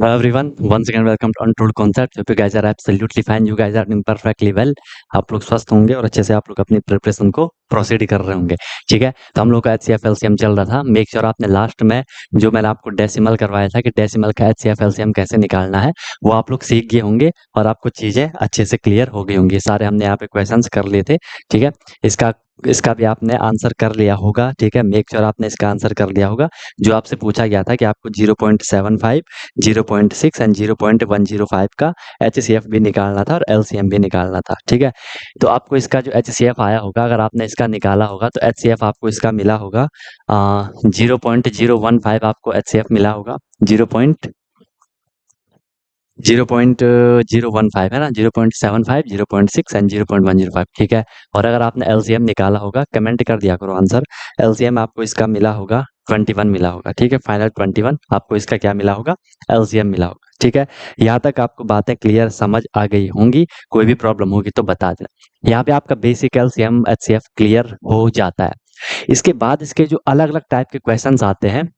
Hello everyone, once again welcome to Untold Concepts. Hope you guys are absolutely fine. You guys are doing perfectly well. आप लोग स्वस्थ होंगे और अच्छे से आप लोग अपनी प्रिपरेशन को प्रोसीड कर रहे होंगे। ठीक है, तो हम लोग का एचसीएफ एलसीएम चल रहा था। मेक श्योर आपने लास्ट में जो मैंने आपको डेसिमल करवाया था कि डेसिमल का एचसीएफ एलसीएम कैसे निकालना है, वो आप लोग सीख गए होंगे और आपको चीजें अच्छे से क्लियर हो गई होंगी। सारे हमने यहाँ पे क्वेश्चंस कर लिए थे। ठीक है, इसका इसका भी आपने आंसर कर लिया होगा। ठीक है, मेक श्योर आपने इसका आंसर कर लिया होगा। जो आपसे पूछा गया था कि आपको 0.75 0.6 एंड 0.105 का एचसीएफ भी निकालना था और एलसीएम भी निकालना था। ठीक है, तो आपको इसका जो एचसीएफ आया होगा, अगर आपने इसका निकाला होगा तो एचसीएफ आपको इसका मिला होगा 0.015 आपको एचसीएफ मिला होगा। 0.015 है ना, 0.75 0.6 एंड 0.105। ठीक है, और अगर आपने एलसीएम निकाला होगा कमेंट कर दिया करो आंसर। एलसीएम आपको इसका मिला होगा 21 मिला होगा। ठीक है, फाइनल 21 आपको इसका क्या मिला होगा, एलसीएम मिला होगा। ठीक है, यहाँ तक आपको बातें क्लियर समझ आ गई होंगी। कोई भी प्रॉब्लम होगी तो बता देना। यहाँ पे आपका बेसिक एलसीएम एचसीएफ क्लियर हो जाता है। इसके बाद इसके जो अलग अलग टाइप के क्वेश्चंस आते हैं,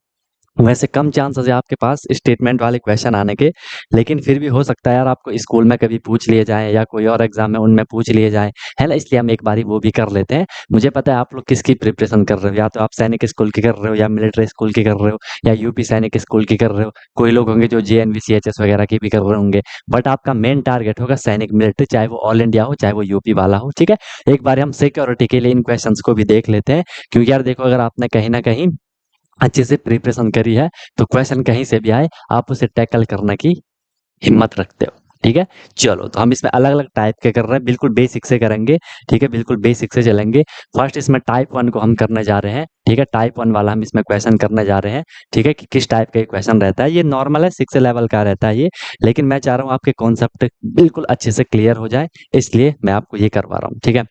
वैसे कम चांसेस है आपके पास स्टेटमेंट वाले क्वेश्चन आने के, लेकिन फिर भी हो सकता है यार आपको स्कूल में कभी पूछ लिए जाएं या कोई और एग्जाम में उनमें पूछ लिए जाएं, है ना। इसलिए हम एक बारी वो भी कर लेते हैं। मुझे पता है आप लोग किसकी प्रिपरेशन कर रहे हो, या तो आप सैनिक स्कूल की कर रहे हो या मिलिट्री स्कूल की कर रहे हो या यूपी सैनिक स्कूल की कर रहे हो। कोई लोग होंगे जो जेएनवी सीएचएस वगैरह की भी कर रहे होंगे, बट आपका मेन टारगेट होगा सैनिक मिलिट्री, चाहे वो ऑल इंडिया हो चाहे वो यूपी वाला हो। ठीक है, एक बार हम सिक्योरिटी के लिए इन क्वेश्चन को भी देख लेते हैं, क्योंकि यार देखो अगर आपने कहीं ना कहीं अच्छे से प्रिपरेशन करी है तो क्वेश्चन कहीं से भी आए आप उसे टैकल करने की हिम्मत रखते हो। ठीक है, चलो तो हम इसमें अलग अलग टाइप के कर रहे हैं, बिल्कुल बेसिक से करेंगे। ठीक है, बिल्कुल बेसिक से चलेंगे। फर्स्ट इसमें टाइप 1 को हम करने जा रहे हैं। ठीक है, टाइप 1 वाला हम इसमें क्वेश्चन करने जा रहे हैं। ठीक है, कि किस टाइप का क्वेश्चन रहता है, ये नॉर्मल है 6 लेवल का रहता है ये, लेकिन मैं चाह रहा हूँ आपके कॉन्सेप्ट बिल्कुल अच्छे से क्लियर हो जाए, इसलिए मैं आपको ये करवा रहा हूँ। ठीक है,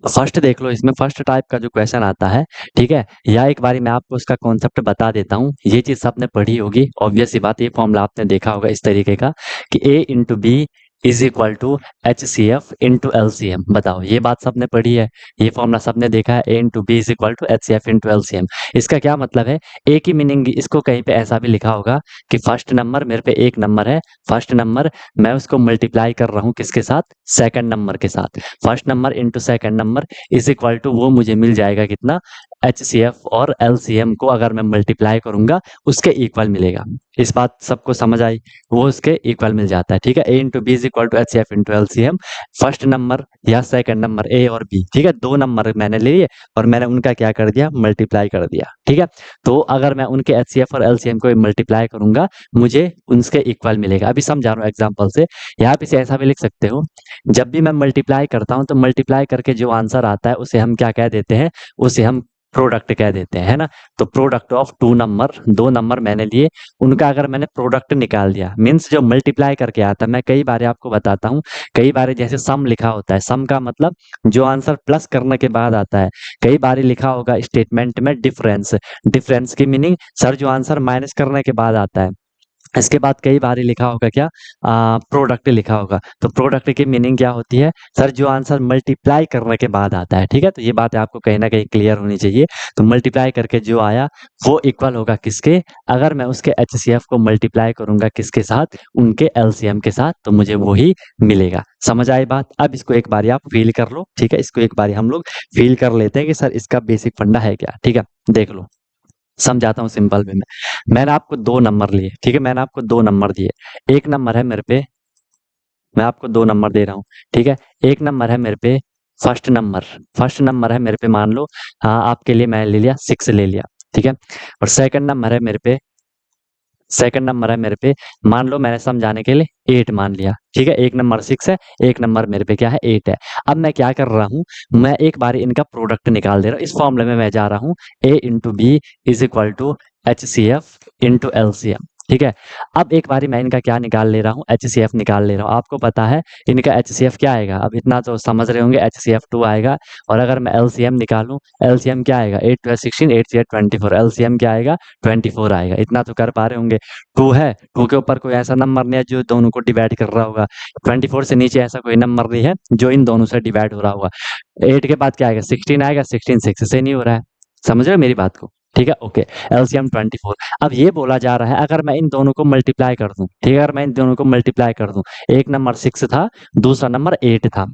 तो फर्स्ट देख लो, इसमें फर्स्ट टाइप का जो क्वेश्चन आता है। ठीक है, या एक बारी मैं आपको इसका कॉन्सेप्ट बता देता हूँ। ये चीज सबने पढ़ी होगी, ऑब्वियस सी बात, ये फॉर्मूला आपने देखा होगा इस तरीके का कि A into B is equal to H C F into LCM. बताओ, ये बात सबने पढ़ी है, ये फॉर्मूला सबने देखा है, A into B is equal to H C F into LCM. इसका क्या मतलब है, ए की मीनिंग इसको कहीं पे ऐसा भी लिखा होगा कि फर्स्ट नंबर मेरे पे एक नंबर है, फर्स्ट नंबर मैं उसको मल्टीप्लाई कर रहा हूँ किसके साथ, सेकंड नंबर के साथ। First number into second number is equal to वो मुझे मिल जाएगा कितना, एचसीएफ और एलसीएम को अगर मैं मल्टीप्लाई करूंगा उसके इक्वल मिलेगा। इस बात सबको समझ आई, वो उसके इक्वल मिल जाता है। ठीक है, A into B is equal to HCF into LCM. First number या सेकंड नंबर ए और बी, ठीक है, दो नंबर मैंने लिए और मैंने उनका क्या कर दिया, मल्टीप्लाई कर दिया। ठीक है, तो अगर मैं उनके एचसीएफ और एलसीएम को मल्टीप्लाई करूंगा मुझे उनके इक्वल मिलेगा। अभी समझा रहा हूँ एग्जाम्पल से। यहाँ पे ऐसा भी लिख सकते हो, जब भी मैं मल्टीप्लाई करता हूं तो मल्टीप्लाई करके जो आंसर आता है उसे हम क्या कह देते हैं, उसे हम प्रोडक्ट कह देते हैं, है ना। तो प्रोडक्ट ऑफ टू नंबर, दो नंबर मैंने लिए, उनका अगर मैंने प्रोडक्ट निकाल दिया, मीन्स जो मल्टीप्लाई करके आता है। मैं कई बार आपको बताता हूँ, कई बार जैसे सम लिखा होता है, सम का मतलब जो आंसर प्लस करने के बाद आता है। कई बार लिखा होगा स्टेटमेंट में डिफरेंस, डिफरेंस की मीनिंग सर जो आंसर माइनस करने के बाद आता है। इसके बाद कई बार लिखा होगा क्या, प्रोडक्ट लिखा होगा। तो प्रोडक्ट की मीनिंग क्या होती है, सर जो आंसर मल्टीप्लाई करने के बाद आता है। ठीक है, तो ये बात आपको कहीं ना कहीं क्लियर होनी चाहिए। तो मल्टीप्लाई करके जो आया वो इक्वल होगा किसके, अगर मैं उसके एचसीएफ को मल्टीप्लाई करूंगा किसके साथ, उनके एलसीएम के साथ, तो मुझे वो ही मिलेगा। समझ आई बात। अब इसको एक बार आप फील कर लो। ठीक है, इसको एक बार हम लोग फील कर लेते हैं कि सर इसका बेसिक फंडा है क्या। ठीक है, देख लो, समझाता हूँ सिंपल वे में। मैंने आपको दो नंबर लिए, ठीक है, मैंने आपको दो नंबर दिए। एक नंबर है मेरे पे, मैं आपको दो नंबर दे रहा हूँ। ठीक है, एक नंबर है मेरे पे फर्स्ट नंबर, फर्स्ट नंबर है मेरे पे, मान लो हाँ आपके लिए मैंने ले लिया 6 ले लिया। ठीक है, और सेकंड नंबर है मेरे पे, सेकंड नंबर है मेरे पे, मान लो मैंने समझाने के लिए 8 मान लिया। ठीक है, एक नंबर 6 है, एक नंबर मेरे पे क्या है, 8 है। अब मैं क्या कर रहा हूँ, मैं एक बार इनका प्रोडक्ट निकाल दे रहा हूँ। इस फॉर्मूले में मैं जा रहा हूँ, A into B is equal to H C F into LCM. ठीक है, अब एक बारी मैं इनका क्या निकाल ले रहा हूँ, एचसीएफ निकाल ले रहा हूँ। आपको पता है इनका एचसीएफ क्या आएगा, अब इतना तो समझ रहे होंगे, एचसीएफ 2 आएगा। और अगर मैं एलसीएम निकालूं, एलसीएम क्या आएगा, 8 12 16 8 से 24, एलसीएम क्या आएगा 24 आएगा। इतना तो कर पा रहे होंगे। 2 है, 2 के ऊपर कोई ऐसा नंबर नहीं है जो दोनों को डिवाइड कर रहा होगा। 24 से नीचे ऐसा कोई नंबर नहीं है जो इन दोनों से डिवाइड हो रहा होगा। 8 के बाद क्या आएगा, 16 आएगा, 16 6 से नहीं हो रहा है। समझ रहे हो मेरी बात को। ठीक है, ओके। एलसीएम 24। अब ये बोला जा रहा है अगर मैं इन दोनों को मल्टीप्लाई कर दूं, ठीक है, अगर मैं इन दोनों को मल्टीप्लाई कर दूं, एक नंबर 6 था, दूसरा नंबर 8 था,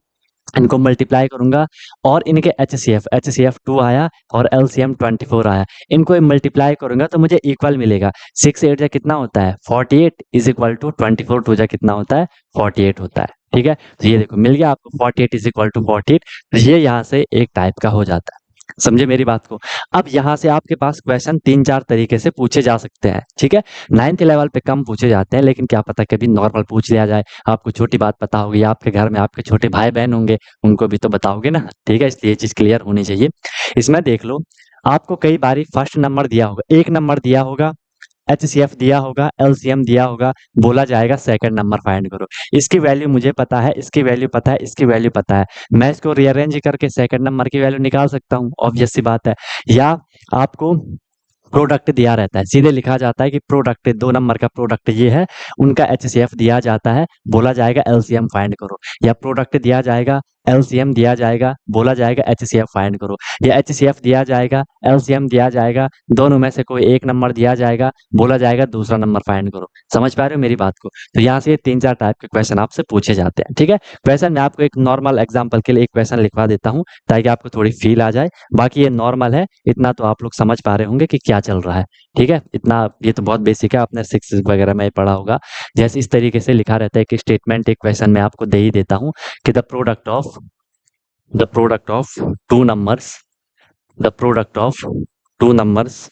इनको मल्टीप्लाई करूंगा और इनके एचसीएफ 2 आया और एलसीएम 24 आया, इनको मल्टीप्लाई करूंगा तो मुझे इक्वल मिलेगा। 6 8 जा कितना होता है 48 इज इक्वल टू 24 2 जा कितना होता है 48 होता है। ठीक है, तो ये देखो मिल गया आपको 48 इज इक्वल टू 48। ये यहाँ से एक टाइप का हो जाता है, समझे मेरी बात को। अब यहाँ से आपके पास क्वेश्चन 3-4 तरीके से पूछे जा सकते हैं, ठीक है। 9th लेवल पे कम पूछे जाते हैं, लेकिन क्या पता कभी नॉर्मल पूछ लिया जाए। आपको छोटी बात पता होगी, आपके घर में आपके छोटे भाई बहन होंगे, उनको भी तो बताओगे ना, ठीक है, इसलिए ये चीज क्लियर होनी चाहिए। इसमें देख लो, आपको कई बारी फर्स्ट नंबर दिया होगा, एक नंबर दिया होगा, एचसीएफ दिया होगा, एलसीएम दिया होगा, बोला जाएगा सेकंड नंबर फाइंड करो। इसकी वैल्यू मुझे पता है, इसकी वैल्यू पता है, इसकी वैल्यू पता है, मैं इसको रीअरेंज करके सेकंड नंबर की वैल्यू निकाल सकता हूँ, ऑब्वियस सी बात है। या आपको प्रोडक्ट दिया रहता है, सीधे लिखा जाता है कि प्रोडक्ट 2 नंबर का प्रोडक्ट ये है, उनका एचसीएफ दिया जाता है, बोला जाएगा एलसीएम फाइंड करो। या प्रोडक्ट दिया जाएगा, एलसीएम दिया जाएगा, बोला जाएगा एचसीएफ फाइंड करो। या एचसीएफ दिया जाएगा, एलसीएम दिया जाएगा, दोनों में से कोई एक नंबर दिया जाएगा, बोला जाएगा दूसरा नंबर फाइंड करो। समझ पा रहे हो मेरी बात को। तो यहाँ से 3-4 टाइप के क्वेश्चन आपसे पूछे जाते हैं, ठीक है। क्वेश्चन मैं आपको एक नॉर्मल एग्जाम्पल के लिए एक क्वेश्चन लिखवा देता हूँ ताकि आपको थोड़ी फील आ जाए। बाकी ये नॉर्मल है, इतना तो आप लोग समझ पा रहे होंगे कि क्या चल रहा है, ठीक है। इतना ये तो बहुत बेसिक है, आपने 6 वगैरह में पढ़ा होगा। जैसे इस तरीके से लिखा रहता है कि स्टेटमेंट, एक क्वेश्चन मैं आपको दे ही देता हूँ कि the product of two numbers the product of two numbers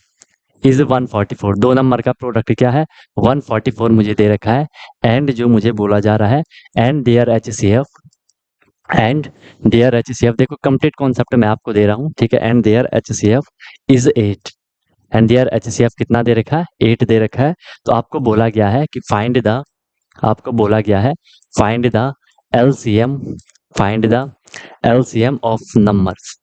is 144। 2 number का प्रोडक्ट क्या है 144 मुझे दे रखा है। एंड जो मुझे बोला जा रहा है, एंड देयर एचसीएफ देखो कंप्लीट कॉन्सेप्ट मैं आपको दे रहा हूँ, ठीक है। And their HCF is 8। And their HCF कितना दे रखा है 8 दे रखा है। तो आपको बोला गया है कि find the LCM of numbers.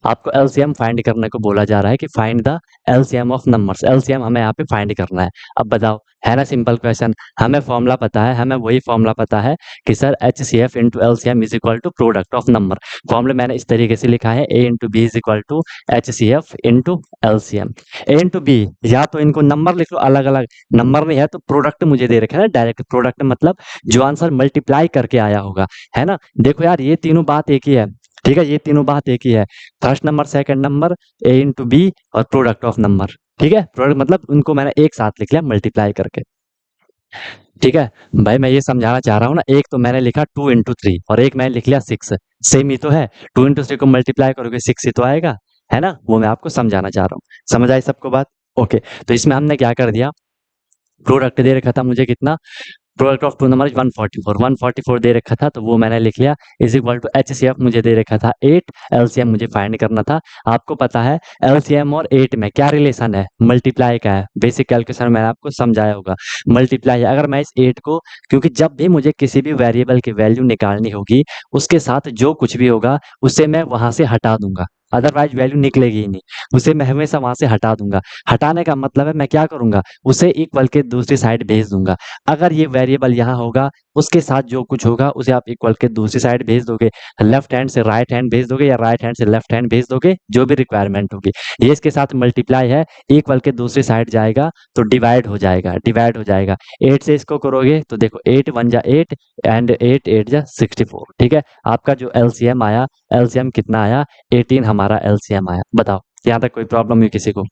आपको एलसीएम फाइंड करने को बोला जा रहा है कि find the LCM of numbers. LCM हमें यहाँ पे फाइंड करना है। अब बताओ, है ना सिंपल क्वेश्चन। हमें फॉर्मूला पता है, हमें वही फॉर्मूला पता है कि sir HCF into LCM is equal to product of number. Formula मैंने इस तरीके से लिखा है, A into B is equal to HCF into LCM. A into B, या तो इनको नंबर लिख लो अलग अलग, नंबर नहीं है तो प्रोडक्ट मुझे दे रखा है ना, डायरेक्ट प्रोडक्ट मतलब जो आंसर मल्टीप्लाई करके आया होगा, है ना। देखो यार ये तीनों बात एक ही है, ठीक है, ये तीनों बात एक ही है। फर्स्ट नंबर, सेकंड नंबर, ए इंटू बी और प्रोडक्ट ऑफ नंबर, ठीक है। प्रोडक्ट मतलब उनको मैंने एक साथ लिख लिया मल्टीप्लाई करके, ठीक है। भाई मैं ये समझाना चाह रहा हूँ ना, एक तो मैंने लिखा 2 इंटू 3 और एक मैंने लिख लिया 6, सेम ही तो है। 2 इंटू 3 को मल्टीप्लाई करोगे 6 ही तो आएगा, है ना। वो मैं आपको समझाना चाह रहा हूँ, समझ आई सबको बात। ओके, तो इसमें हमने क्या कर दिया, प्रोडक्ट दे रखा था मुझे कितना, प्रोडक्ट ऑफ टू नंबर 144 दे रखा था, तो वो मैंने लिख लिया इज इक्वल टू एचसीएफ मुझे दे रखा था 8, एलसीएम मुझे फाइंड करना था। आपको पता है एलसीएम और 8 में क्या रिलेशन है, मल्टीप्लाई का है। बेसिक कैलकुलेशन मैंने आपको समझाया होगा, मल्टीप्लाई। अगर मैं इस 8 को, क्योंकि जब भी मुझे किसी भी वेरिएबल की वैल्यू निकालनी होगी उसके साथ जो कुछ भी होगा उसे मैं वहां से हटा दूंगा, अदरवाइज वैल्यू निकलेगी ही नहीं, उसे मैं हमेशा वहां से हटा दूंगा। हटाने का मतलब है मैं क्या करूंगा, उसे इक्वल के दूसरी साइड भेज दूंगा। अगर ये वेरिएबल यहाँ होगा उसके साथ जो कुछ होगा उसे आप इक्वल के दूसरी साइड भेज दोगे, लेफ्ट हैंड से राइट हैंड भेज दोगे या राइट हैंड से लेफ्ट हैंड भेज दोगे, जो भी रिक्वायरमेंट होगी। ये इसके साथ मल्टीप्लाई है, इक्वल के दूसरी साइड जाएगा तो डिवाइड हो जाएगा। 8 से इसको करोगे तो देखो 8 1 जा 8 एंड 8 8 जा 64, ठीक है। आपका जो एलसीएम आया, एलसीएम कितना आया 18 हमारा एलसीएम आया। बताओ यहाँ तक कोई प्रॉब्लम हुई किसी को,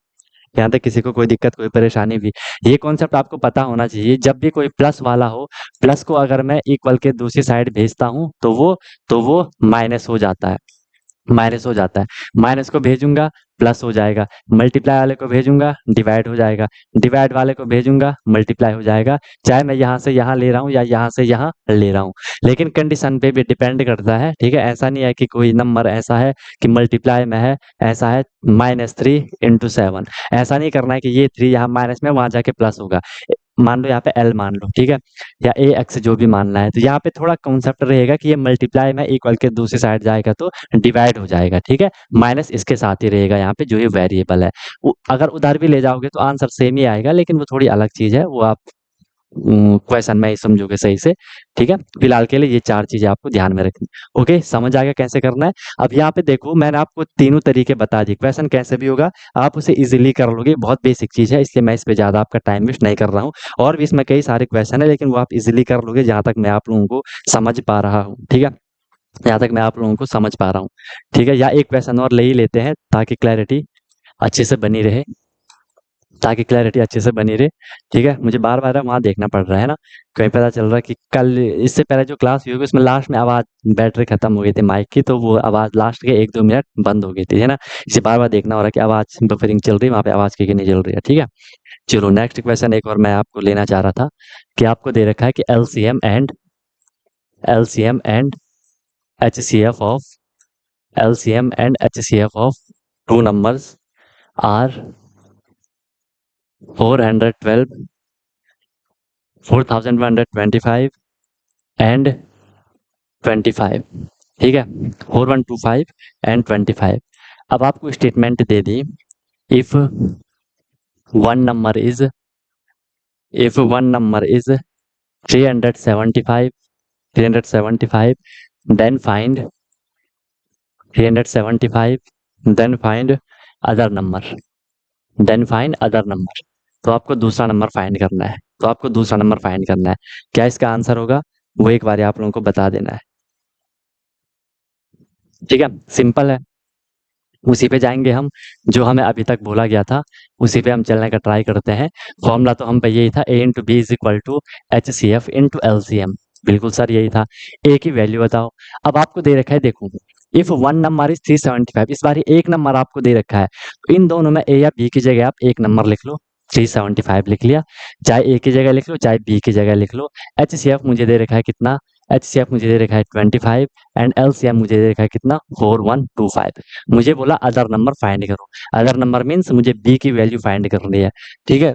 यहाँ तक किसी को कोई दिक्कत कोई परेशानी भी। ये कॉन्सेप्ट आपको पता होना चाहिए, जब भी कोई प्लस वाला हो, प्लस को अगर मैं इक्वल के दूसरी साइड भेजता हूँ तो वो माइनस हो जाता है, माइनस को भेजूंगा प्लस हो जाएगा, मल्टीप्लाई वाले को भेजूंगा डिवाइड हो जाएगा, डिवाइड वाले को भेजूंगा मल्टीप्लाई हो जाएगा। चाहे मैं यहाँ से यहाँ ले रहा हूँ या यहाँ से यहाँ ले रहा हूँ, लेकिन कंडीशन पे भी डिपेंड करता है, ठीक है। ऐसा नहीं है कि कोई नंबर ऐसा है कि मल्टीप्लाई में है, ऐसा है -3 इंटू 7, ऐसा नहीं करना है कि ये 3 यहाँ माइनस में वहां जाके प्लस होगा। मान लो यहाँ पे एल मान लो, ठीक है, या ए एक्स जो भी मानना है, तो यहाँ पे थोड़ा कॉन्सेप्ट रहेगा कि ये मल्टीप्लाई में इक्वल के दूसरी साइड जाएगा तो डिवाइड हो जाएगा, ठीक है। माइनस इसके साथ ही रहेगा यहाँ पे जो ये वेरिएबल है। अगर उधर भी ले जाओगे तो आंसर सेम ही आएगा, लेकिन वो थोड़ी अलग चीज है, वो आप क्वेश्चन में ही समझोगे सही से। ठीक है, फिलहाल के लिए ये 4 चीजें आपको ध्यान में रखनी। ओके, समझ आ गया कैसे करना है। अब यहाँ पे देखो, मैंने आपको तीनों तरीके बता दिए, क्वेश्चन कैसे भी होगा आप उसे इजीली कर लोगे, बहुत बेसिक चीज है, इसलिए मैं इस पे ज्यादा आपका टाइम वेस्ट नहीं कर रहा हूँ। और भी इसमें कई सारे क्वेश्चन है, लेकिन वो आप इजिली कर लोगे जहां तक मैं आप लोगों को समझ पा रहा हूँ। ठीक है, जहां तक मैं आप लोगों को समझ पा रहा हूँ। ठीक है, या एक क्वेश्चन और ले ही लेते हैं ताकि क्लैरिटी अच्छे से बनी रहे, ताकि क्लैरिटी अच्छे से बनी रहे। ठीक है, मुझे बार बार वहाँ देखना पड़ रहा है ना, कहीं पता चल रहा है कि कल इससे पहले जो क्लास हुई होगी उसमें लास्ट में आवाज़ बैटरी खत्म हो गई थी माइक की, तो वो आवाज़ लास्ट के 1-2 मिनट बंद हो गई थी, है ना। इसे बार बार देखना हो रहा है कि आवाज़ बफरिंग चल रही है वहाँ पे, आवाज़ की नहीं चल रही है। ठीक है, चलो नेक्स्ट क्वेश्चन एक और मैं आपको लेना चाह रहा था कि आपको दे रखा है कि LCM and HCF of two numbers are 412, 4125 and 25। ठीक है, 4125 एंड 25। अब आपको स्टेटमेंट दे दी, if one number is if one number is 375 375 then find 375 then find other number then find other number. तो आपको दूसरा नंबर फाइंड करना है, क्या इसका आंसर होगा वो एक बार आप लोगों को बता देना है। ठीक है, सिंपल है, उसी पे जाएंगे हम, जो हमें अभी तक बोला गया था उसी पे हम चलने का ट्राई करते हैं। फॉर्मूला तो हम पे यही था, A into B is equal to H C F into L C M. बिल्कुल सर, यही था। ए की वैल्यू बताओ। अब आपको दे रखा है, देखो, इफ वन नंबर इज 375, इस बार एक नंबर आपको दे रखा है, तो इन दोनों में ए या बी की जगह आप एक नंबर लिख लो। 375 लिख लिया, चाहे ए की जगह लिख लो चाहे बी की जगह लिख लो। एच सी एफ मुझे दे रखा है कितना, एच सी एफ मुझे दे रखा है 25 एंड एल सी एम मुझे दे रखा है कितना, 4125। मुझे बोला अदर नंबर फाइंड करो। अदर नंबर मीन्स मुझे बी की वैल्यू फाइंड करनी है। ठीक है,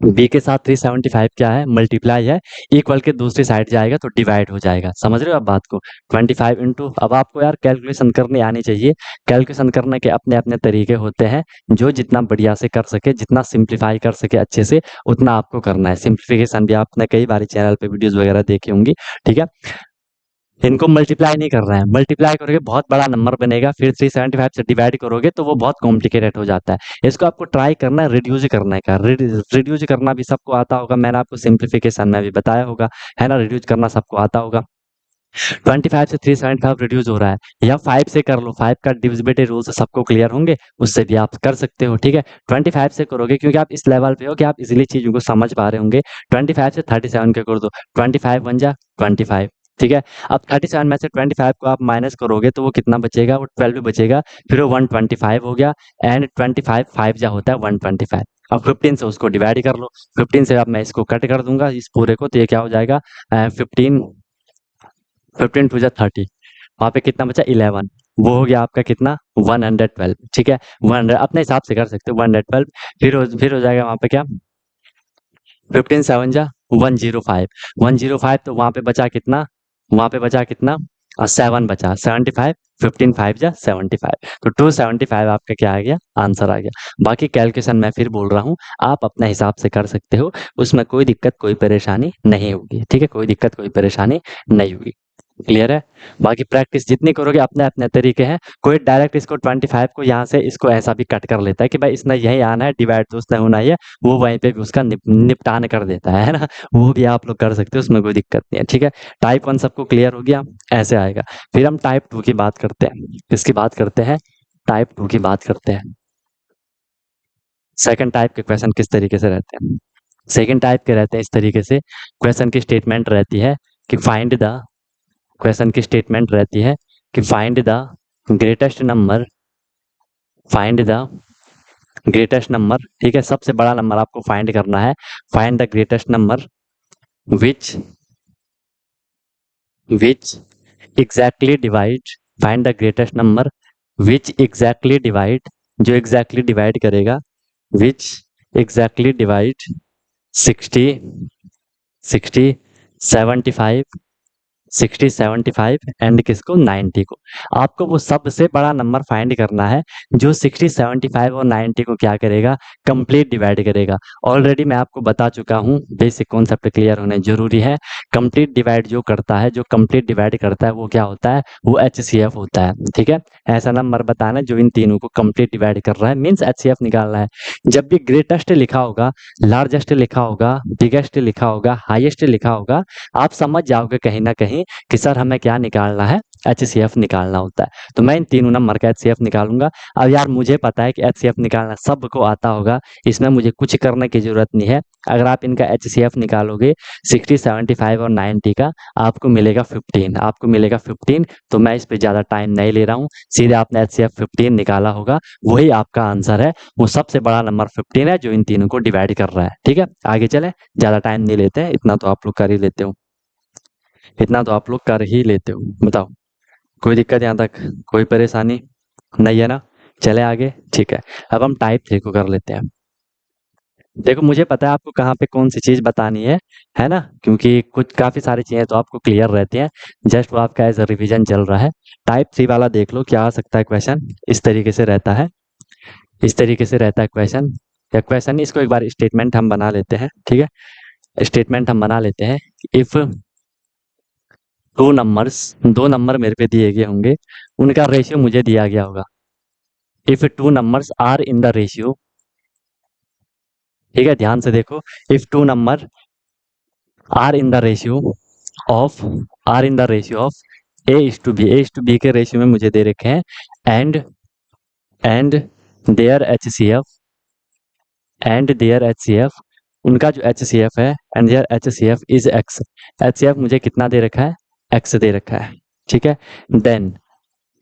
बी के साथ 375 क्या है, मल्टीप्लाई है, इक्वल के दूसरी साइड जाएगा तो डिवाइड हो जाएगा। समझ रहे हो आप बात को, 25 इंटू, अब आपको यार कैलकुलेशन करनी आनी चाहिए। कैलकुलेशन करने के अपने अपने तरीके होते हैं, जो जितना बढ़िया से कर सके, जितना सिंप्लीफाई कर सके अच्छे से, उतना आपको करना है। सिंप्लीफिकेशन भी आपने कई बार चैनल पे वीडियोस वगैरह देखी होंगी। ठीक है, इनको मल्टीप्लाई नहीं कर रहे हैं, मल्टीप्लाई करोगे बहुत बड़ा नंबर बनेगा, फिर 375 से डिवाइड करोगे तो वो बहुत कॉम्प्लिकेटेड हो जाता है। इसको आपको ट्राई करना है रिड्यूस करने का, रिड्यूस करना भी सबको आता होगा, मैंने आपको सिंप्लीफिकेशन में भी बताया होगा, है ना, रिड्यूस करना सबको आता होगा। 25 से 375 रिड्यूस हो रहा है, या 5 से कर लो, 5 का डिविजिबिलिटी रूल से सबको क्लियर होंगे, उससे भी आप कर सकते हो। ठीक है, 25 से करोगे क्योंकि आप इस लेवल पे हो कि आप इजीली चीजों को समझ पा रहे होंगे। 25 से 37 के कर दो, 25 बन जा 25। ठीक है, अब 37 में से 25 को आप माइनस करोगे तो वो कितना बचेगा, वो 12 बचेगा, फिर वो 125 हो गया, एंड 25 5 जा होता है 125। अब 15 से उसको डिवाइड कर लो, 15 से अब मैं इसको कट कर दूंगा इस पूरे को, तो ये क्या हो जाएगा, 15 15 टू जा 30, वहां पे कितना बचा 11, वो हो गया आपका कितना 112। ठीक है, 100 अपने हिसाब से कर सकते हो 112, फिर हो जाएगा वहां पे क्या, 15 7 जा 105, 105, तो वहां पे बचा कितना, वहां पे बचा कितना, 7 बचा, 75, 15 5 जा 75, तो 275 आपका क्या आ गया, आंसर आ गया। बाकी कैलकुलेशन मैं फिर बोल रहा हूँ, आप अपने हिसाब से कर सकते हो, उसमें कोई दिक्कत कोई परेशानी नहीं होगी। ठीक है, कोई दिक्कत कोई परेशानी नहीं होगी, क्लियर है। बाकी प्रैक्टिस जितनी करोगे अपने अपने तरीके हैं, कोई डायरेक्ट इसको 25 को यहाँ से इसको ऐसा भी कट कर लेता है कि भाई इसने यही आना है, डिवाइड तो उसने होना ही है, वो वहीं पे भी उसका निपटान कर देता है ना, वो भी आप लोग कर सकते हो, उसमें कोई दिक्कत नहीं है। ठीक है, टाइप 1 सबको क्लियर हो गया, ऐसे आएगा। फिर हम टाइप 2 की बात करते हैं, किसकी बात करते हैं, टाइप 2 की बात करते हैं। सेकंड टाइप के क्वेश्चन किस तरीके से रहते हैं, सेकंड टाइप के रहते हैं इस तरीके से, क्वेश्चन की स्टेटमेंट रहती है कि फाइंड द, क्वेश्चन की स्टेटमेंट रहती है कि find the greatest number, find the greatest number. ठीक है, सबसे बड़ा नंबर आपको फाइंड करना है, find the greatest number which which exactly divide, find the greatest number which exactly divide, जो एग्जैक्टली डिवाइड करेगा, विच एग्जैक्टली डिवाइड 60 60 75 60 75 एंड किसको 90 को। आपको वो सबसे बड़ा नंबर फाइंड करना है जो 60 75 और 90 को क्या करेगा, कंप्लीट डिवाइड करेगा। ऑलरेडी मैं आपको बता चुका हूँ, बेसिक कॉन्सेप्ट क्लियर होने जरूरी है। कंप्लीट डिवाइड जो करता है, जो कंप्लीट डिवाइड करता है वो क्या होता है, वो HCF होता है। ठीक है, ऐसा नंबर बताना है जो इन तीनों को कंप्लीट डिवाइड कर रहा है, मीन्स HCF निकालना है। जब भी ग्रेटेस्ट लिखा होगा, लार्जेस्ट लिखा होगा, बिगेस्ट लिखा होगा, हाईएस्ट लिखा होगा, आप समझ जाओगे कहीं ना कहीं कि सर हमें क्या निकालना है, HCF निकालना होता है। तो मैं इन तीनों नंबर का HCF निकालूंगा। अब यार मुझे पता है कि HCF निकालना सबको आता होगा, इसमें मुझे कुछ करने की जरूरत नहीं है। अगर आप इनका HCF निकालोगे 60 75 और 90 का, आपको मिलेगा 15, आपको मिलेगा 15। तो मैं इस पे ज़्यादा टाइम नहीं ले रहा हूँ, सीधे आपने HCF 15 निकाला होगा, वही आपका आंसर है। वो सबसे बड़ा नंबर 15 है जो इन तीनों को डिवाइड कर रहा है। ठीक है, आगे चले, ज़्यादा टाइम नहीं लेते हैं, इतना तो आप लोग कर ही लेते हो, इतना तो आप लोग कर ही लेते हो। बताओ, कोई दिक्कत यहाँ तक, कोई परेशानी नहीं है ना? चले आगे, ठीक है। अब हम टाइप 3 को कर लेते हैं। देखो मुझे पता है आपको कहाँ पे कौन सी चीज़ बतानी है ना? क्योंकि कुछ काफ़ी सारी चीज़ें तो आपको क्लियर रहती हैं, जस्ट वो आपका एज अ रिविजन चल रहा है। टाइप 3 वाला देख लो क्या आ सकता है क्वेश्चन, इस तरीके से रहता है, इस तरीके से रहता है क्वेश्चन। या क्वेश्चन, इसको एक बार स्टेटमेंट हम बना लेते हैं। ठीक है, स्टेटमेंट हम बना लेते हैं। इफ़ दो नंबर मेरे पे दिए गए होंगे, उनका रेशियो मुझे दिया गया होगा। If two numbers are in the ratio, ठीक है, ध्यान से देखो। If two number are in the ratio of, are in the ratio of A is to B के रेशियो में मुझे दे रखे हैं, and and their H C F, उनका जो HCF है, and their HCF is x. HCF मुझे कितना दे रखा है, एक्स दे रखा है। ठीक है, देन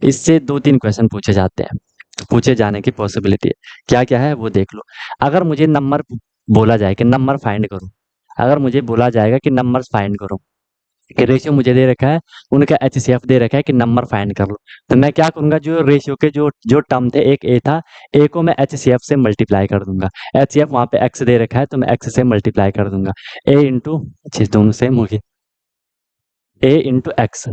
इससे 2-3 क्वेश्चन पूछे जाते हैं, पूछे जाने की पॉसिबिलिटी है। क्या क्या है वो देख लो। अगर मुझे नंबर बोला जाए कि नंबर फाइंड करो, अगर मुझे बोला जाएगा कि नंबर फाइंड करो, कि रेशियो मुझे दे रखा है, उनका HCF दे रखा है कि नंबर फाइंड कर लो, तो मैं क्या करूंगा, जो रेशियो के जो जो टर्म थे, एक ए था, ए को मैं HCF से मल्टीप्लाई कर दूंगा। HCF वहां पे एक्स दे रखा है तो मैं एक्स से मल्टीप्लाई कर दूंगा। ए इंटू, दोनों सेम होगी, ए इंटू एक्स,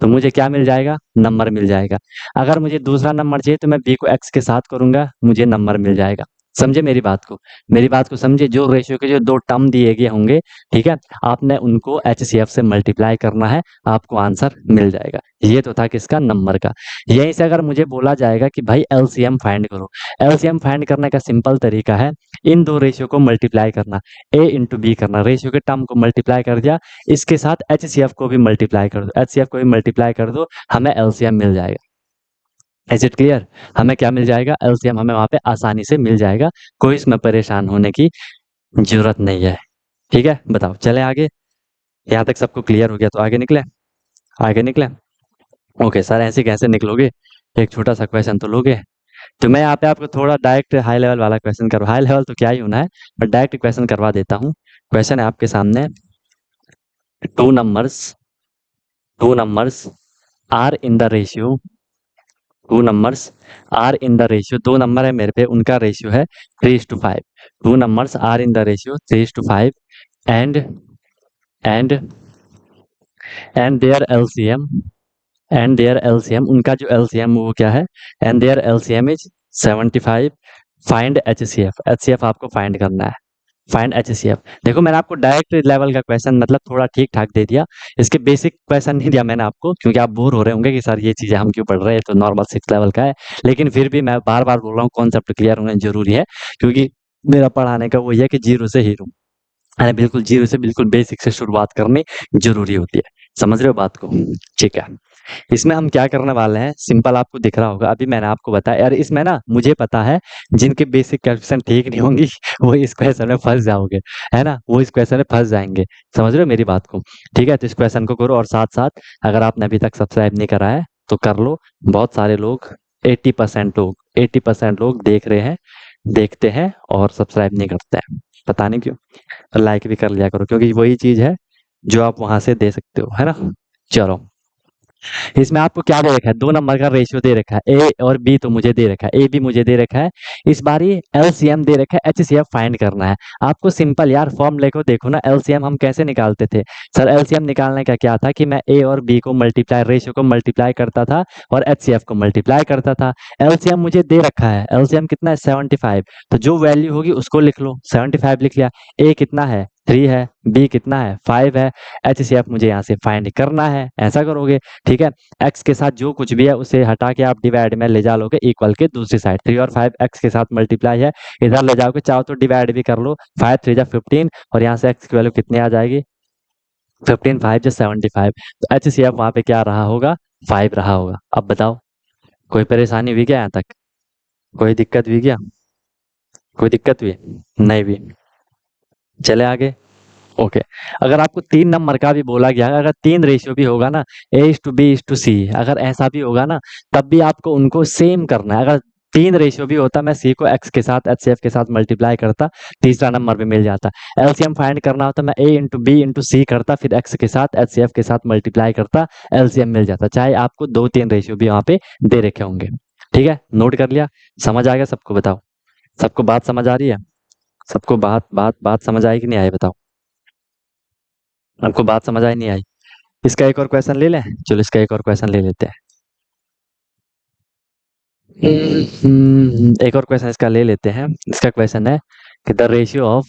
तो मुझे क्या मिल जाएगा, नंबर मिल जाएगा। अगर मुझे दूसरा नंबर चाहिए तो मैं बी को एक्स के साथ करूंगा, मुझे नंबर मिल जाएगा। समझे मेरी बात को, मेरी बात को समझे। जो रेशियो के जो दो टर्म दिए गए होंगे, ठीक है, आपने उनको HCF से मल्टीप्लाई करना है, आपको आंसर मिल जाएगा। ये तो था किसका, नंबर का। यहीं से अगर मुझे बोला जाएगा कि भाई LCM फाइंड करो, LCM फाइंड करने का सिंपल तरीका है, इन दो रेशियो को मल्टीप्लाई करना, ए इंटू बी करना, रेशियो के टर्म को मल्टीप्लाई कर दिया, इसके साथ HCF को भी मल्टीप्लाई कर दो, HCF को भी मल्टीप्लाई कर दो, हमें LCM मिल जाएगा। Is it clear? हमें क्या मिल जाएगा, LCM हमें वहां पे आसानी से मिल जाएगा, कोई इसमें परेशान होने की जरूरत नहीं है। ठीक है, बताओ, चले आगे। यहाँ तक सबको क्लियर हो गया तो आगे निकले, आगे निकले। ओके सर, ऐसे कैसे निकलोगे, एक छोटा सा क्वेश्चन तो लोगे। तो मैं यहाँ पे आपको थोड़ा डायरेक्ट हाई लेवल वाला क्वेश्चन करो, हाई लेवल तो क्या ही होना है, बट डायरेक्ट क्वेश्चन करवा देता हूँ। क्वेश्चन है आपके सामने, two numbers are in the ratio, two numbers are in the ratio, दो नंबर है मेरे पे, उनका रेशियो है 3:5। Two numbers are in the ratio 3:5, and and and their LCM, उनका जो LCM वो क्या है, and their LCM is 75। Find HCF आपको फाइंड करना है, फाइंड HCF। देखो मैंने आपको डायरेक्ट लेवल का क्वेश्चन मतलब थोड़ा ठीक ठाक दे दिया, इसके बेसिक क्वेश्चन नहीं दिया मैंने आपको, क्योंकि आप बोर हो रहे होंगे कि सर ये चीज़ें हम क्यों पढ़ रहे हैं, तो नॉर्मल 6 लेवल का है। लेकिन फिर भी मैं बार बार बोल रहा हूँ, कॉन्सेप्ट क्लियर होना जरूरी है, क्योंकि मेरा पढ़ाने का वही है कि जीरो से हीरो, अरे बिल्कुल जीरो से बिल्कुल बेसिक से शुरुआत करनी जरूरी होती है। समझ रहे हो बात को? ठीक है, इसमें हम क्या करने वाले हैं, सिंपल आपको दिख रहा होगा, अभी मैंने आपको बताया यार, इसमें ना मुझे पता है जिनके बेसिक कैलकुलेशन ठीक नहीं होंगी वो इस क्वेश्चन में फंस जाओगे, है ना, वो इस क्वेश्चन में फंस जाएंगे। समझ रहे हो मेरी बात को? ठीक है, तो इस क्वेश्चन को करो, और साथ साथ अगर आपने अभी तक सब्सक्राइब नहीं करा है तो कर लो। बहुत सारे लोग, 80% लोग देख रहे हैं, देखते हैं और सब्सक्राइब नहीं करते हैं, पता नहीं क्यों। लाइक भी कर लिया करो, क्योंकि वही चीज है जो आप वहां से दे सकते हो, है ना। चलो इसमें आपको क्या दे रखा है, दो नंबर का रेशियो दे रखा है, ए और बी तो मुझे दे रखा है, ए बी मुझे दे रखा है। इस बार ये एलसीएम दे रखा है, एचसीएफ फाइंड करना है। आपको सिंपल यार फॉर्मूले को देखो ना, एलसीएम हम कैसे निकालते थे। सर एलसीएम निकालने का क्या था कि मैं ए और बी को मल्टीप्लाई, रेशियो को मल्टीप्लाई करता था और एचसीएफ को मल्टीप्लाई करता था। एलसीएम मुझे दे रखा है, एलसीएम कितना है 75, तो जो वैल्यू होगी उसको लिख लो, 75 लिख लिया। ए कितना है 3 है, बी कितना है 5 है, एचसीएफ मुझे यहाँ से फाइंड करना है, ऐसा करोगे। ठीक है, एक्स के साथ जो कुछ भी है उसे हटा के आप डिवाइड में ले जा लोगे इक्वल के दूसरी साइड। 3 और 5 एक्स के साथ मल्टीप्लाई है, इधर ले जाओगे, चाहो तो डिवाइड भी कर लो, 5 3 जा 15 और यहाँ से एक्स की वैल्यू कितनी आ जाएगी 15, 5 जा 75। तो एच सी एफ वहाँ पे क्या रहा होगा 5 रहा होगा। अब बताओ कोई परेशानी हुई क्या यहाँ तक, कोई दिक्कत हुई क्या, कोई दिक्कत हुई नहीं हुई। चले आगे। ओके, अगर आपको 3 नंबर का भी बोला गया, अगर 3 रेशियो भी होगा ना, A is to B is to C, अगर ऐसा भी होगा ना, तब भी आपको उनको सेम करना है। अगर 3 रेशियो भी होता, मैं सी को एक्स के साथ एचसीएफ के साथ मल्टीप्लाई करता, तीसरा नंबर भी मिल जाता। एलसीएम फाइंड करना होता, मैं ए इंटू बी इंटू सी करता, फिर एक्स के साथ एचसीएफ के साथ मल्टीप्लाई करता, एलसीएम मिल जाता, चाहे आपको 2 3 रेशियो भी वहां पे दे रखे होंगे। ठीक है, नोट कर लिया, समझ आ गया सबको, बताओ सबको बात समझ आ रही है, सबको बात बात बात समझ आई कि नहीं आई बताओ, आपको बात समझ आई नहीं आई। इसका एक और क्वेश्चन ले लें, चलो इसका एक और क्वेश्चन ले लेते हैं। एक और क्वेश्चन इसका ले लेते हैं। इसका क्वेश्चन है कि the ratio of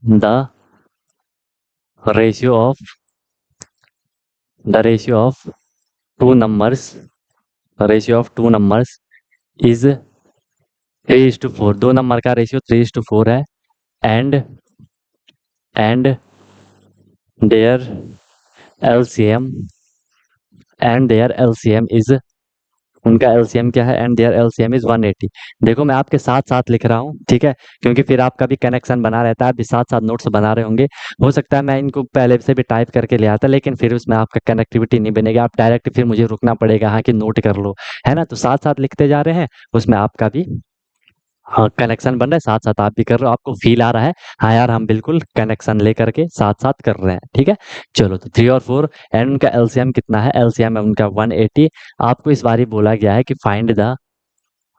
the ratio of two numbers ratio of two numbers is 3:4। 2 number का रेशियो 3:4 है, and and their LCM their LCM is, उनका एलसीएम क्या है, एंड देयर एलसीएम इज 180। देखो मैं आपके साथ साथ लिख रहा हूँ, ठीक है, क्योंकि फिर आपका भी कनेक्शन बना रहता है, आप भी साथ साथ नोट्स बना रहे होंगे। हो सकता है मैं इनको पहले से भी टाइप करके ले आता, लेकिन फिर उसमें आपका कनेक्टिविटी नहीं बनेगी, आप डायरेक्ट फिर मुझे रुकना पड़ेगा, हाँ कि नोट कर लो, है ना। तो साथ साथ लिखते जा रहे हैं, उसमें आपका भी हाँ कनेक्शन बन रहा है, साथ साथ आप भी कर रहे हो, आपको फील आ रहा है हाँ यार हम बिल्कुल कनेक्शन लेकर के साथ साथ कर रहे हैं। ठीक है, चलो तो 3 और 4, एंड उनका एलसीएम कितना है, एलसीएम है उनका 180। आपको इस बार ही बोला गया है कि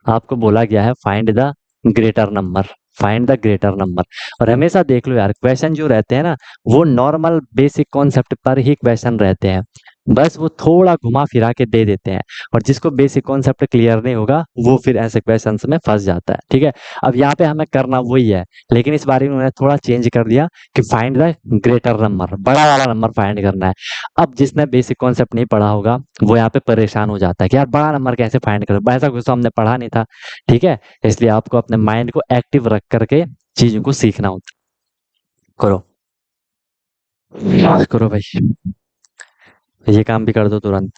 आपको बोला गया है find the greater number, find the greater number. और हमेशा देख लो यार, क्वेश्चन जो रहते हैं ना, वो नॉर्मल बेसिक कॉन्सेप्ट पर ही क्वेश्चन रहते हैं, बस वो थोड़ा घुमा फिरा के दे देते हैं, और जिसको बेसिक कॉन्सेप्ट क्लियर नहीं होगा वो फिर ऐसे क्वेश्चन में फंस जाता है। ठीक है, अब यहाँ पे हमें करना वही है, लेकिन इस बारे में उन्होंने थोड़ा चेंज कर दिया कि फाइंड द ग्रेटर नंबर, बड़ा वाला नंबर फाइंड करना है। अब जिसने बेसिक कॉन्सेप्ट नहीं पढ़ा होगा वो यहाँ पे परेशान हो जाता है कि यार बड़ा नंबर कैसे फाइंड करें, ऐसा कुछ तो हमने पढ़ा नहीं था। ठीक है, इसलिए आपको अपने माइंड को एक्टिव रख करके चीजों को सीखना होता है। करो करो भाई, ये काम भी कर दो तुरंत।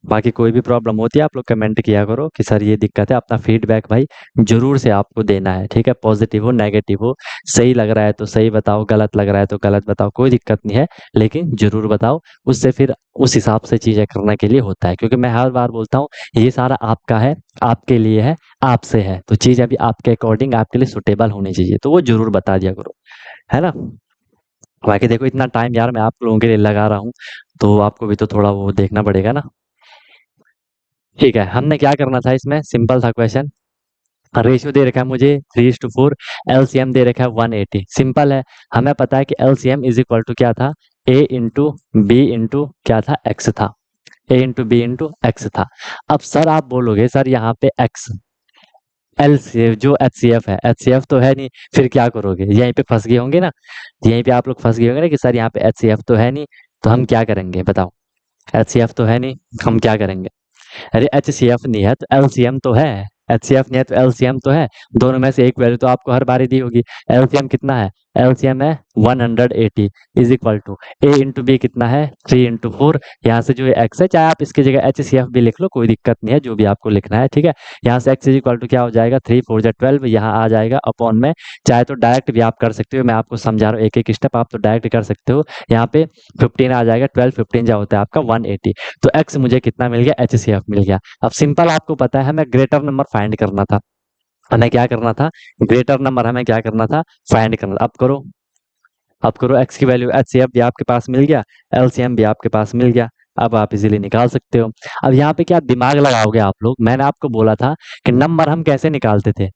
बाकी कोई भी प्रॉब्लम होती है आप लोग कमेंट किया करो कि सर ये दिक्कत है, अपना फीडबैक भाई जरूर से आपको देना है। ठीक है, पॉजिटिव हो नेगेटिव हो, सही लग रहा है तो सही बताओ, गलत लग रहा है तो गलत बताओ, कोई दिक्कत नहीं है, लेकिन जरूर बताओ, उससे फिर उस हिसाब से चीजें करने के लिए होता है। क्योंकि मैं हर बार बोलता हूँ ये सारा आपका है, आपके लिए है, आपसे है, तो चीज अभी आपके अकॉर्डिंग आपके लिए सुटेबल होनी चाहिए, तो वो जरूर बता दिया करो, है ना। बाकी देखो इतना टाइम यार मैं आप लोगों के लिए लगा रहा हूँ, तो आपको भी तो थोड़ा वो देखना पड़ेगा ना। ठीक है, हमने क्या करना था, इसमें सिंपल था क्वेश्चन, रेशियो दे रखा है मुझे 3:4, एलसीएम दे रखा है 180, सिंपल है। हमें पता है कि एलसीएम इज इक्वल टू क्या था, ए इंटू बी इंटू क्या था, एक्स था, A into B into x था। अब सर आप बोलोगे सर यहाँ पे एक्स, एल सी जो एच सी एफ है, एच सी एफ तो है नहीं, फिर क्या करोगे, यहीं पे फंस गए होंगे ना, यहीं पे आप लोग फंस गए होंगे ना कि सर यहाँ पे एच सी एफ तो है नहीं, तो हम क्या करेंगे बताओ, एच सी एफ तो है नहीं, हम क्या करेंगे। अरे एच सी एफ नहीं है तो एलसीएम तो है, एच सी एफ नहीं है तो एलसीएम तो है, दोनों में से एक वैल्यू तो आपको हर बारी दी होगी। एलसीएम कितना है, एलसीएम है 180 is equal to A into B कितना है 3:4, यहाँ से जो एक्स है, चाहे आप इसकी जगह एच सी एफ भी लिख लो, कोई दिक्कत नहीं है, जो भी आपको लिखना है। ठीक है, यहाँ से एक्स इज इक्वल टू क्या हो जाएगा 3 4 जा 12, यहाँ आ जाएगा अपॉन में, चाहे तो डायरेक्ट भी आप कर सकते हो, मैं आपको समझा रहा हूँ एक एक स्टेप, आप तो डायरेक्ट कर सकते हो। यहाँ पे 15 आ जाएगा, 12 15 जा होता है आपका 180, तो एक्स मुझे कितना मिल गया, एच सी एफ मिल गया। अब सिंपल आपको पता है हमें ग्रेटर नंबर फाइंड करना था, हमें क्या करना था, ग्रेटर नंबर हमें क्या करना था, फाइंड करना था। अब करो, अब करो, एक्स की वैल्यू एच सी एफ भी आपके पास मिल गया, एलसीएम भी आपके पास मिल गया, अब आप इजीली निकाल सकते हो। अब यहाँ पे क्या दिमाग लगाओगे आप लोग, मैंने आपको बोला था कि नंबर हम कैसे निकालते थे,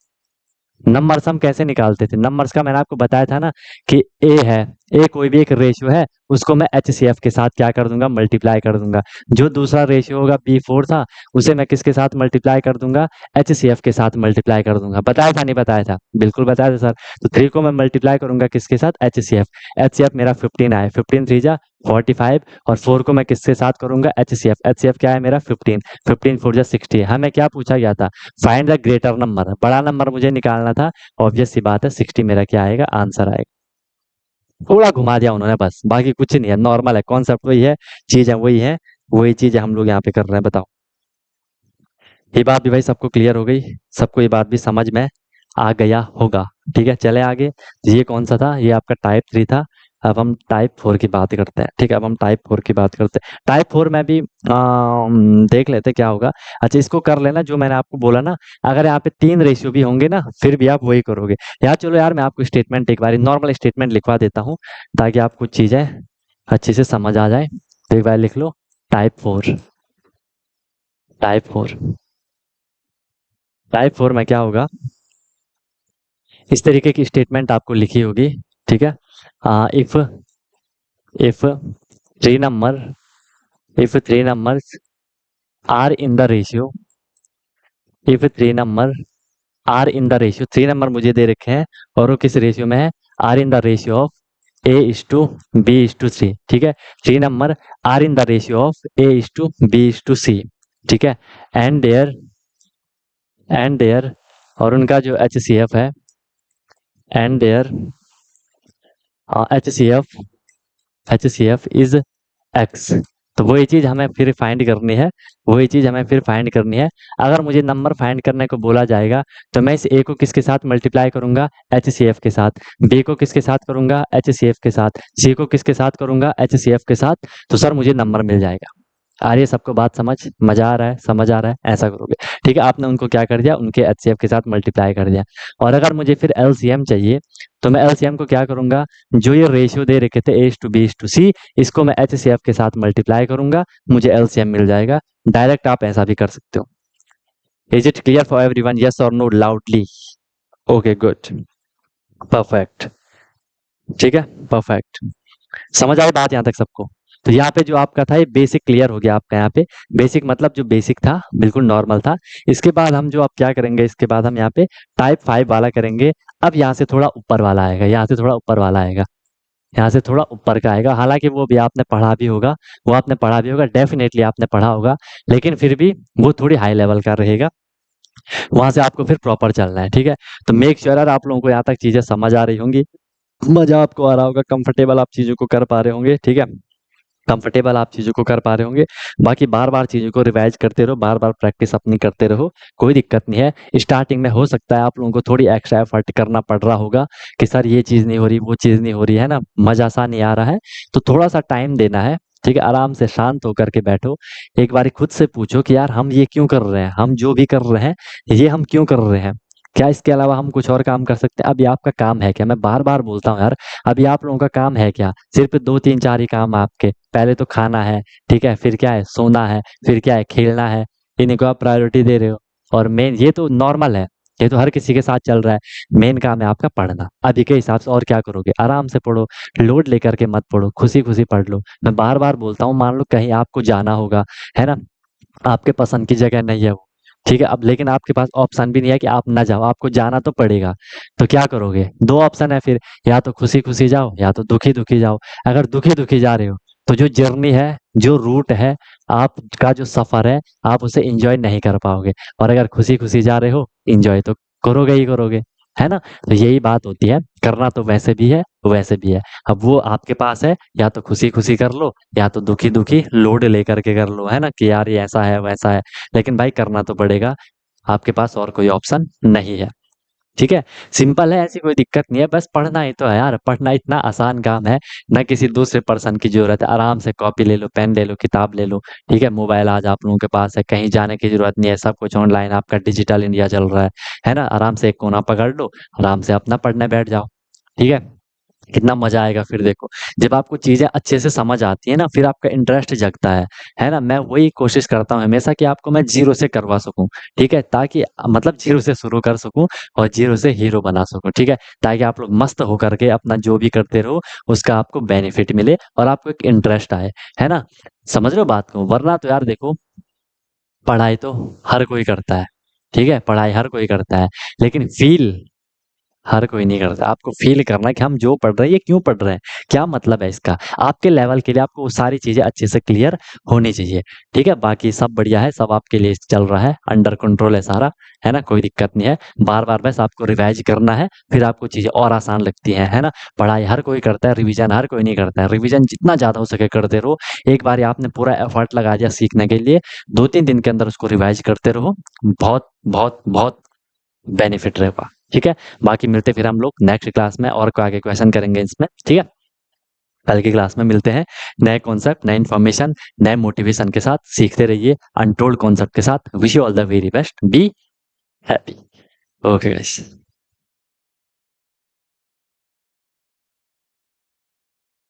नंबर्स हम कैसे निकालते थे, नंबर्स का मैंने आपको बताया था ना कि ए है, ए कोई भी एक रेशियो है, उसको मैं HCF के साथ क्या कर दूंगा, मल्टीप्लाई कर दूंगा। जो दूसरा रेशियो होगा B4 था, उसे मैं किसके साथ मल्टीप्लाई कर दूंगा, HCF के साथ मल्टीप्लाई कर दूंगा। बताया था नहीं बताया था, बिल्कुल बताया था सर। तो 3 को मैं मल्टीप्लाई करूंगा किसके साथ, HCF। HCF मेरा 15 आए, 15 3 जा 45, और 4 को मैं किसके साथ करूंगा, HCF। HCF क्या है मेरा 15, 15 4 जा 60। हमें क्या पूछा गया था, फाइंड द ग्रेटर नंबर, बड़ा नंबर मुझे निकालना था। ऑब्वियस सी बात है 60 मेरा क्या आएगा, आंसर आएगा। थोड़ा घुमा दिया उन्होंने बस, बाकी कुछ नहीं है, नॉर्मल है, कॉन्सेप्ट वही है, चीज है वही है, वही चीज हम लोग यहाँ पे कर रहे हैं। बताओ, ये बात भी भाई सबको क्लियर हो गई, सबको ये बात भी समझ में आ गया होगा। ठीक है, चले आगे। ये कौन सा था, ये आपका टाइप 3 था। अब हम टाइप 4 की बात करते हैं। ठीक है, अब हम टाइप 4 की बात करते हैं। टाइप 4 में भी देख लेते क्या होगा। अच्छा, इसको कर लेना जो मैंने आपको बोला ना, अगर यहाँ पे 3 रेशियो भी होंगे ना, फिर भी आप वही करोगे यार। चलो यार, मैं आपको स्टेटमेंट एक बार नॉर्मल स्टेटमेंट लिखवा देता हूँ, ताकि आपको चीजें अच्छे से समझ आ जाए। तो एक बार लिख लो, टाइप 4, टाइप 4, टाइप 4 में क्या होगा, इस तरीके की स्टेटमेंट आपको लिखी होगी। ठीक है, if if three number if three numbers are in the ratio, if three number are in the ratio, 3 number मुझे दे रखे हैं और वो किस रेशियो में है, are in the ratio of A:B:3। ठीक है, 3 number are in the ratio of A:B:C। ठीक है, एंड देयर और उनका जो HCF है, and their HCF is x. तो वही चीज हमें फिर फाइंड करनी है, वही चीज हमें फिर फाइंड करनी है। अगर मुझे नंबर फाइंड करने को बोला जाएगा, तो मैं इस ए को किसके साथ मल्टीप्लाई करूंगा, HCF के साथ। बी को किसके साथ करूंगा, HCF के साथ। सी को किसके साथ करूंगा, HCF के साथ। तो सर मुझे नंबर मिल जाएगा। आ रही है सबको बात समझ, मजा आ रहा है, समझ आ रहा है, ऐसा करोगे। ठीक है, आपने उनको क्या कर दिया, उनके HCF के साथ मल्टीप्लाई कर दिया। और अगर मुझे फिर LCM चाहिए, तो मैं LCM को क्या करूंगा, जो ये रेशियो दे रखे थे A:B:C, इसको मैं HCF के साथ मल्टीप्लाई करूंगा, मुझे LCM मिल जाएगा। डायरेक्ट आप ऐसा भी कर सकते हो। Is it clear for everyone, yes और no, loudly. Okay good, perfect. ठीक है, परफेक्ट। समझ आई बात यहाँ तक सबको। तो यहाँ पे जो आपका था ये बेसिक क्लियर हो गया आपका। यहाँ पे बेसिक मतलब जो बेसिक था बिल्कुल नॉर्मल था। इसके बाद हम जो आप क्या करेंगे, इसके बाद हम यहाँ पे टाइप 5 वाला करेंगे। अब यहाँ से थोड़ा ऊपर वाला आएगा, यहाँ से थोड़ा ऊपर वाला आएगा, यहाँ से थोड़ा ऊपर का आएगा। हालांकि वो भी आपने पढ़ा भी होगा, वो आपने पढ़ा भी होगा, डेफिनेटली आपने पढ़ा होगा, लेकिन फिर भी वो थोड़ी हाई लेवल का रहेगा। वहां से आपको फिर प्रॉपर चलना है। ठीक है, तो मेक श्योर आप लोगों को यहाँ तक चीजें समझ आ रही होंगी, मजा आपको आ रहा होगा, कंफर्टेबल आप चीजों को कर पा रहे होंगे। ठीक है, कंफर्टेबल आप चीज़ों को कर पा रहे होंगे। बाकी बार-बार चीज़ों को रिवाइज़ करते रहो, बार-बार प्रैक्टिस अपनी करते रहो, कोई दिक्कत नहीं है। स्टार्टिंग में हो सकता है आप लोगों को थोड़ी एक्स्ट्रा एफर्ट करना पड़ रहा होगा कि सर ये चीज़ नहीं हो रही, वो चीज़ नहीं हो रही, है ना? मज़ा सा नहीं आ रहा है, तो थोड़ा-सा टाइम देना है। ठीक है, आराम से शांत होकर के बैठो। एक बारी खुद से पूछो कि यार हम ये क्यों कर रहे हैं? हम जो भी कर रहे हैं, ये हम क्यों कर रहे हैं? क्या इसके अलावा हम कुछ और काम कर सकते हैं? अब ये आपका काम है क्या? मैं बार-बार बोलता हूँ यार, अभी आप लोगों का काम है क्या? सिर्फ 2 3 4 ही काम आपके। पहले तो खाना है, ठीक है, फिर क्या है, सोना है, फिर क्या है, खेलना है। इन्हीं को आप प्रायोरिटी दे रहे हो। और मेन ये तो नॉर्मल है, ये तो हर किसी के साथ चल रहा है। मेन काम है आपका पढ़ना। अभी के हिसाब से और क्या करोगे, आराम से पढ़ो, लोड लेकर के मत पढ़ो, खुशी खुशी पढ़ लो। मैं बार बार बोलता हूँ, मान लो कहीं आपको जाना होगा, है ना, आपके पसंद की जगह नहीं है वो, ठीक है, अब लेकिन आपके पास ऑप्शन भी नहीं है कि आप ना जाओ, आपको जाना तो पड़ेगा। तो क्या करोगे, 2 ऑप्शन है फिर, या तो खुशी खुशी जाओ या तो दुखी दुखी जाओ। अगर दुखी दुखी जा रहे हो, तो जो जर्नी है, जो रूट है, आपका जो सफर है, आप उसे एंजॉय नहीं कर पाओगे। और अगर खुशी खुशी जा रहे हो, एंजॉय तो करोगे ही करोगे, है ना? तो यही बात होती है, करना तो वैसे भी है, वैसे भी है। अब वो आपके पास है, या तो खुशी खुशी कर लो, या तो दुखी दुखी लोड लेकर के कर लो, है ना, कि यार ये ऐसा है वैसा है। लेकिन भाई करना तो पड़ेगा, आपके पास और कोई ऑप्शन नहीं है। ठीक है, सिंपल है, ऐसी कोई दिक्कत नहीं है, बस पढ़ना ही तो है यार। पढ़ना इतना आसान काम है, ना किसी दूसरे पर्सन की जरूरत है। आराम से कॉपी ले लो, पेन ले लो, किताब ले लो। ठीक है, मोबाइल आज आप लोगों के पास है, कहीं जाने की जरूरत नहीं है, सब कुछ ऑनलाइन, आपका डिजिटल इंडिया चल रहा है ना? आराम से एक कोना पकड़ लो, आराम से अपना पढ़ने बैठ जाओ। ठीक है, कितना मजा आएगा फिर देखो। जब आपको चीजें अच्छे से समझ आती है ना, फिर आपका इंटरेस्ट जगता है ना। मैं वही कोशिश करता हूँ हमेशा कि आपको मैं जीरो से करवा सकूं, ठीक है, ताकि मतलब जीरो से शुरू कर सकूं और जीरो से हीरो बना सकूं, ठीक है, ताकि आप लोग मस्त होकर के अपना जो भी करते रहो उसका आपको बेनिफिट मिले और आपको एक इंटरेस्ट आए, है ना। समझ रहे हो बात को? वरना तो यार देखो, पढ़ाई तो हर कोई करता है, ठीक है, पढ़ाई हर कोई करता है, लेकिन फील हर कोई नहीं करता। आपको फ़ील करना है कि हम जो पढ़ रहे हैं, ये क्यों पढ़ रहे हैं? क्या मतलब है इसका? आपके लेवल के लिए आपको वो सारी चीज़ें अच्छे से क्लियर होनी चाहिए, ठीक है? बाकी सब बढ़िया है, सब आपके लिए चल रहा है, अंडर कंट्रोल है सारा, है ना? कोई दिक्कत नहीं है। बार-बार बस आपको रिवाइज़ करना है, फिर आपको चीज़ें और आसान लगती हैं, है ना? पढ़ाई हर कोई करता है, रिवीज़न हर कोई नहीं करता है। रिवीज़न जितना ज़्यादा हो सके करते रहो। एक बारी आपने पूरा एफर्ट लगा दिया सीखने के लिए, 2-3 दिन के अंदर उसको रिवाइज़ करते रहो। बहुत, बहुत, बहुत बेनिफिट रहेगा, ठीक है। बाकी मिलते फिर हम लोग नेक्स्ट क्लास में और आगे क्वेश्चन करेंगे इसमें, ठीक है। कल की क्लास में मिलते हैं नए कॉन्सेप्ट, नए इन्फॉर्मेशन, नए मोटिवेशन के साथ। सीखते रहिए अनटोल्ड कॉन्सेप्ट के साथ। Wish you all the very best, be happy. Okay guys.